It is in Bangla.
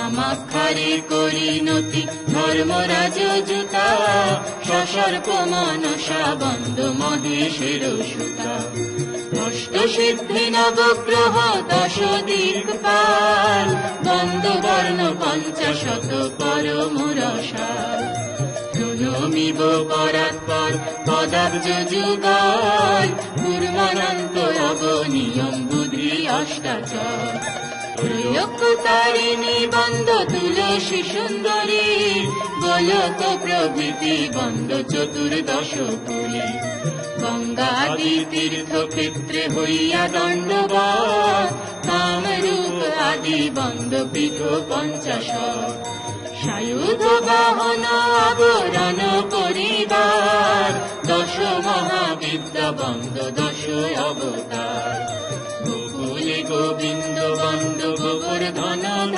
কামাক্ষারে করিনতি ধর্মরাজ জুতা, সসর্প মনসা বন্দ মহেশের সুতা। অষ্টসিদ্ধি নবগ্রহ দশ দিক্পাল, বন্দ বর্ণ পঞ্চাশত পরম রসাল। প্রণমিব পরাৎপর পদাব্জ যুগল, পূর্বানন্ত অগনিয়ম বুদ্ধি অষ্টাচর। ত্রৈলোক্যতারিণী বন্দ তুলসী সুন্দরী, গোলক প্রভৃতি বন্দ চতুর্দশ কুলি। গঙ্গাদি তীর্থক্ষেত্রে হইয়া দণ্ডবৎ, কামরূপ আদি বন্দ পীঠ পঞ্চাশৎ। সায়ুধ বাহন আবরণ করিবার, দশ মহাবিদ্যা বন্দ দশ অবতার। গোকুলে গোবিন্দ বন্দ গোবর্ধন।